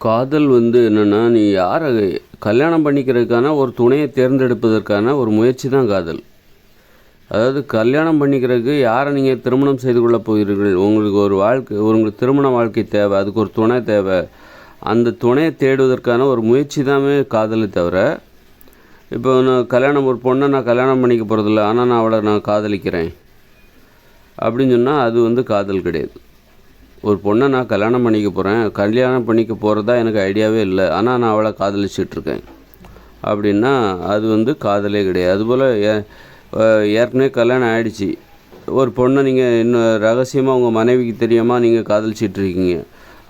காதல் என்னென்னா, நீ யாரை கல்யாணம் பண்ணிக்கிறதுக்கான ஒரு துணையை தேர்ந்தெடுப்பதற்கான ஒரு முயற்சி தான் காதல். அதாவது கல்யாணம் பண்ணிக்கிறதுக்கு யாரை நீங்கள் திருமணம் செய்து கொள்ளப் போகிறீர்கள், உங்களுக்கு ஒரு உங்களுக்கு திருமண வாழ்க்கை தேவை, அதுக்கு ஒரு துணை தேவை. அந்த துணையை தேடுவதற்கான ஒரு முயற்சி தாமே காதலை தவிர, இப்போ ஒரு பொண்ணை நான் கல்யாணம் பண்ணிக்க போகிறதில்ல, ஆனால் நான் காதலிக்கிறேன் அப்படின்னு சொன்னால் அது காதல் கிடையாது. ஒரு பொண்ணை நான் கல்யாணம் பண்ணிக்க போகிறதா எனக்கு ஐடியாவே இல்லை, ஆனால் நான் அவளை காதலிச்சிட்ருக்கேன் அப்படின்னா அது காதலே கிடையாது. அதுபோல் ஏற்கனவே கல்யாணம் ஆகிடுச்சி, ஒரு பொண்ணை நீங்கள் இன்னும் ரகசியமாக உங்கள் மனைவிக்கு தெரியாமல் நீங்கள் காதலிச்சிட்ருக்கீங்க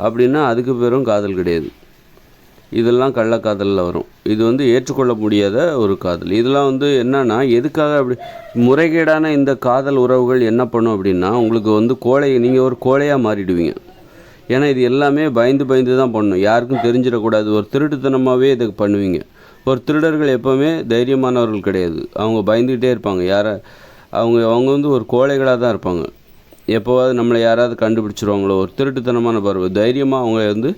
அப்படின்னா அதுக்கு பேரும் காதல் கிடையாது. இதெல்லாம் கள்ளக்காதலில் வரும். இது ஏற்றுக்கொள்ள முடியாத ஒரு காதல். இதெல்லாம் என்னன்னா, எதுக்காக அப்படி முறைகேடான இந்த காதல் உறவுகள் என்ன பண்ணும் அப்படின்னா, உங்களுக்கு நீங்கள் ஒரு கோழையாக மாறிடுவீங்க. ஏன்னா இது எல்லாமே பயந்து தான் பண்ணணும், யாருக்கும் தெரிஞ்சிடக்கூடாது. ஒரு திருட்டுத்தனமாகவே இதை பண்ணுவீங்க. ஒரு திருடர்கள் எப்போவுமே தைரியமானவர்கள் கிடையாது, அவங்க பயந்துக்கிட்டே இருப்பாங்க. அவங்க ஒரு கோழைகளாக தான் இருப்பாங்க. எப்போவாது நம்மளை யாராவது கண்டுபிடிச்சிருவாங்களோ, ஒரு திருட்டுத்தனமான பருவம். தைரியமாக அவங்க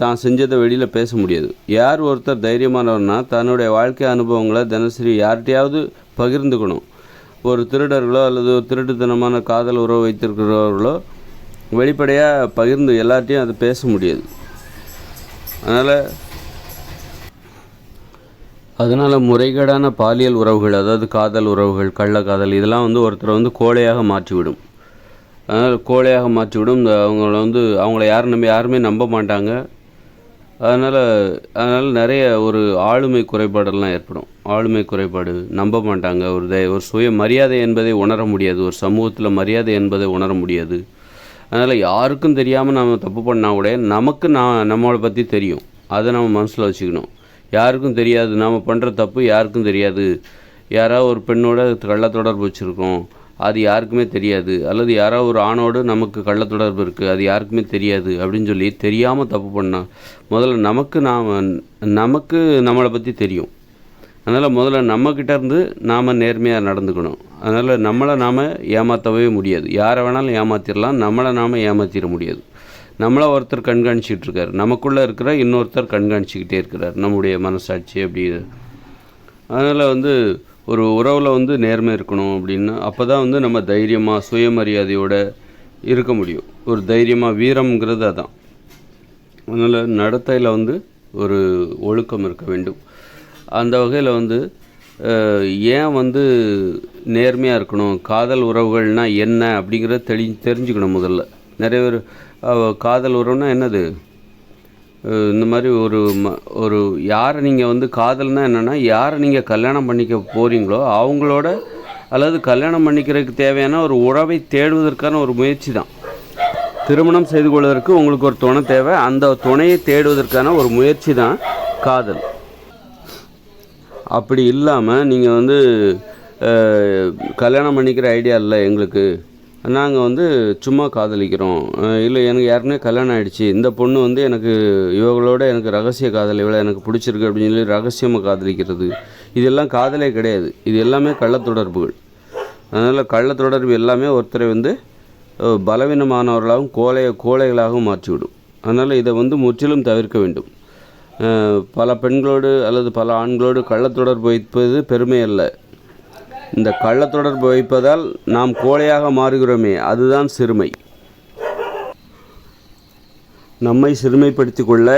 தான் செஞ்சதை வெளியில் பேச முடியாது. யார் ஒருத்தர் தைரியமானவர்னா, தன்னுடைய வாழ்க்கை அனுபவங்களை தினசரி யார்கிட்டையாவது பகிர்ந்துக்கணும். ஒரு திருடர்களோ அல்லது ஒரு திருட்டுத்தனமான காதல் உறவு வைத்திருக்கிறவர்களோ வெளிப்படையாக பகிர்ந்து எல்லார்ட்டையும் அதை பேச முடியாது. அதனால் முறைகேடான பாலியல் உறவுகள், அதாவது காதல் உறவுகள், கள்ளக்காதல், இதெல்லாம் ஒருத்தரை கோழையாக மாற்றிவிடும். அதனால் கோழையாக மாற்றிவிடும். அவங்கள யாருமே நம்ப மாட்டாங்க. அதனால் நிறைய ஒரு ஆளுமை குறைபாடெல்லாம் ஏற்படும். ஆளுமை குறைபாடு, நம்ப மாட்டாங்க. ஒரு சுய மரியாதை என்பதை உணர முடியாது. ஒரு சமூகத்தில் மரியாதை என்பதை உணர முடியாது. அதனால் யாருக்கும் தெரியாமல் நம்ம தப்பு பண்ணால் கூட நம்மளை பற்றி தெரியும். அதை நம்ம மனசில் வச்சுக்கணும். யாருக்கும் தெரியாது, நாம் பண்ணுற தப்பு யாருக்கும் தெரியாது. யாராவது ஒரு பெண்ணோட கள்ள தொடர்பு வச்சுருக்கோம், அது யாருக்குமே தெரியாது. அல்லது யாராவது ஒரு ஆணோடு நமக்கு கள்ள தொடர்பு இருக்குது, அது யாருக்குமே தெரியாது அப்படின்னு சொல்லி தெரியாமல் தப்பு பண்ணால் முதல்ல நமக்கு நம்மளை பற்றி தெரியும். அதனால் முதல்ல நம்மக்கிட்டேருந்து நாம் நேர்மையாக நடந்துக்கணும். அதனால் நம்மளை நாம் ஏமாற்றவே முடியாது. யாரை வேணாலும் ஏமாற்றிடலாம், நம்மளை நாம் ஏமாற்றிட முடியாது. நம்மளை ஒருத்தர் கண்காணிச்சிக்கிட்டு இருக்கார், நமக்குள்ளே இருக்கிற இன்னொருத்தர் கண்காணிச்சிக்கிட்டே இருக்கிறார், நம்முடைய மனசாட்சி அப்படி. அதனால் ஒரு உறவில் நேர்மை இருக்கணும் அப்படின்னா, அப்போ தான் நம்ம தைரியமாக சுயமரியாதையோடு இருக்க முடியும். ஒரு தைரியமாக, வீரம்ங்கிறது அதான். அதனால் நடத்தையில் ஒரு ஒழுக்கம் இருக்க வேண்டும். அந்த வகையில் ஏன் நேர்மையாக இருக்கணும், காதல் உறவுகள்னால் என்ன அப்படிங்கிறத தெரிஞ்சுக்கணும். முதல்ல நிறைய பேர் காதல் உறவுனா என்னது, இந்த மாதிரி ஒரு யாரை நீங்கள் காதல்னால் என்னென்னா, யாரை நீங்கள் கல்யாணம் பண்ணிக்க போகிறீங்களோ அவங்களோட, அல்லது கல்யாணம் பண்ணிக்கிறதுக்கு தேவையான ஒரு உறவை தேடுவதற்கான ஒரு முயற்சி தான். திருமணம் செய்து கொள்வதற்கு உங்களுக்கு ஒரு துணை தேவை, அந்த துணையை தேடுவதற்கான ஒரு முயற்சி தான் காதல். அப்படி இல்லாமல் நீங்கள் கல்யாணம் பண்ணிக்கிற ஐடியா இல்லை எங்களுக்கு, நாங்கள் சும்மா காதலிக்கிறோம், இல்லை எனக்கு யாருக்குமே கல்யாணம் ஆகிடுச்சி, இந்த பொண்ணு இவங்களோட எனக்கு ரகசிய காதல், இவளை எனக்கு பிடிச்சிருக்கு அப்படின்னு சொல்லி ரகசியமாக காதலிக்கிறது, இதெல்லாம் காதலே கிடையாது. இது எல்லாமே கள்ளத்தொடர்புகள். அதனால் கள்ளத்தொடர்பு எல்லாமே ஒருத்தரை பலவீனமானவர்களாகவும் கோழைகளாகவும் மாற்றிவிடும். அதனால் இதை முற்றிலும் தவிர்க்க வேண்டும். பல பெண்களோடு அல்லது பல ஆண்களோடு கள்ளத்தொடர்பு வைப்பது பெருமை அல்ல. இந்த கள்ளத்தொடர்பு வைப்பதால் நாம் கோழையாக மாறுகிறோமே, அதுதான் சிறுமை. நம்மை சிறுமைப்படுத்தி கொள்ள,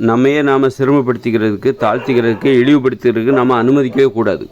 நம்மையே நாம் சிறுமைப்படுத்திக்கிறதுக்கு, தாழ்த்திக்கிறதுக்கு, இழிவுபடுத்திக்கிறதுக்கு நம்ம அனுமதிக்கவே கூடாது.